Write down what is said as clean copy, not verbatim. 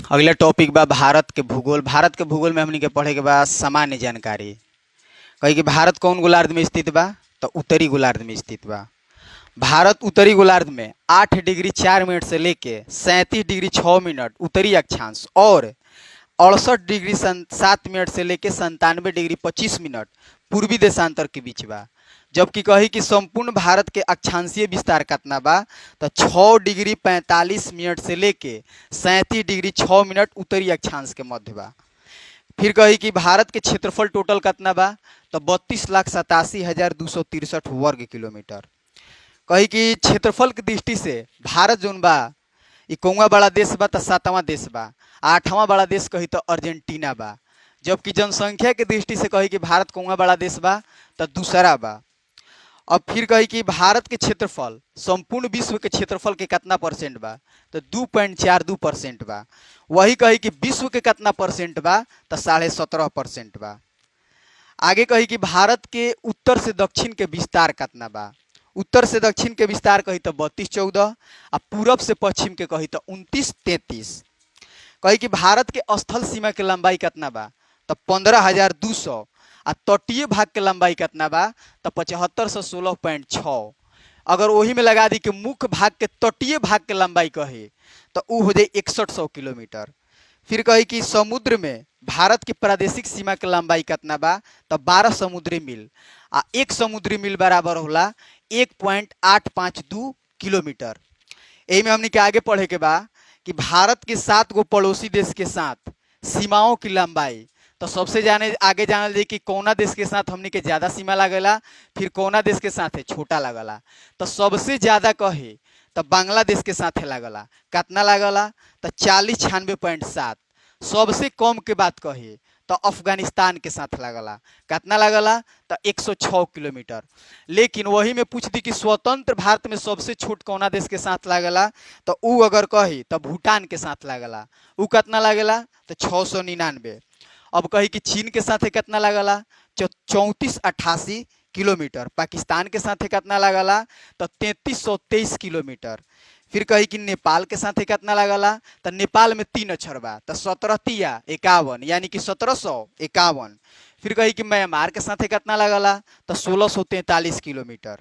अगला टॉपिक बा भारत के भूगोल। भारत के भूगोल में हमनी के पढ़े के बा सामान्य जानकारी। कही कि भारत कौन गोलार्ध में स्थित बा, तो उत्तरी गोलार्ध में स्थित बा। भारत उत्तरी गोलार्ध में 8 डिग्री 4 मिनट से लेके 37 डिग्री 6 मिनट उत्तरी अक्षांश और 68 डिग्री 7 मिनट से लेके 97 डिग्री 25 मिनट पूर्वी देशांतर के बीच बा। जबकि कही कि संपूर्ण भारत के अक्षांशीय विस्तार कितना बा, तो 6 डिग्री 45 मिनट से लेके 37 डिग्री 6 मिनट उत्तरी अक्षांश के मध्य बा। फिर कही कि भारत के क्षेत्रफल टोटल कितना बा, तो 32,87,263 वर्ग किलोमीटर। कही कि क्षेत्रफल की दृष्टि से भारत जोन बा ई कौवा बड़ा देश बा, तो 7वां देश बा। 8वां बड़ा देश कही तो अर्जेंटीना बा। जबकि जनसंख्या के दृष्टि से कही कि भारत कौवा बड़ा देश बा, तो दूसरा बा। अब फिर कही कि भारत के क्षेत्रफल संपूर्ण विश्व के क्षेत्रफल के कितना परसेंट बा, तो 2.42% बा। वही कही कि विश्व के कितना परसेंट बा, तो 17.5% बा। आगे कही कि भारत के उत्तर से दक्षिण के विस्तार कितना बा। उत्तर से दक्षिण के विस्तार कही तो 32-14 आ पूरब से पश्चिम के कही तो 29-33। कही कि भारत के स्थल सीमा के लंबाई कितना बा, तो 15,200 आ तटीय भाग के लंबाई कितना बा, तो 75 से 16.6। अगर वही में लगा दी कि मुख्य भाग के तटीय भाग के लंबाई कहे तो वो हो जाए 6100 किलोमीटर। फिर कही कि समुद्र में भारत की प्रादेशिक सीमा के लंबाई कितना बा, तो 12 समुद्री मील आ 1 समुद्री मील बराबर होला 1.852 किलोमीटर। यही में हमने के आगे पढ़े के बा कि भारत के 7 गो पड़ोसी देश के साथ सीमाओं की लंबाई। तो सबसे आगे जानल जाए कि कौना देश के साथ हमने के ज़्यादा सीमा लगेला, फिर कौना देश के साथ छोटा लगला। तो सबसे ज़्यादा कहे तो बांग्लादेश के साथ लगला, कितना लगला, तो 4096.7। सबसे कम के बात कहे तो अफगानिस्तान के साथ लगला, कितना लगला, तो 106 किलोमीटर। लेकिन वही में पूछ दी कि स्वतंत्र भारत में सबसे छोट कौना देश के साथ लगला, तो ऊ अगर कही तो भूटान के साथ लगला, ऊ कितना लगला, तो 699। अब कही कि चीन के साथ कितना लगला, 3488 किलोमीटर। पाकिस्तान के साथ कितना लगला, तो 3323 किलोमीटर। फिर कही कि नेपाल के साथ कितना लगला, तो नेपाल में 3 अक्षर बा, तो 17×51 यानी कि 1751। फिर कही कि म्यांमार के साथ कितना लगला, तो 1643 किलोमीटर।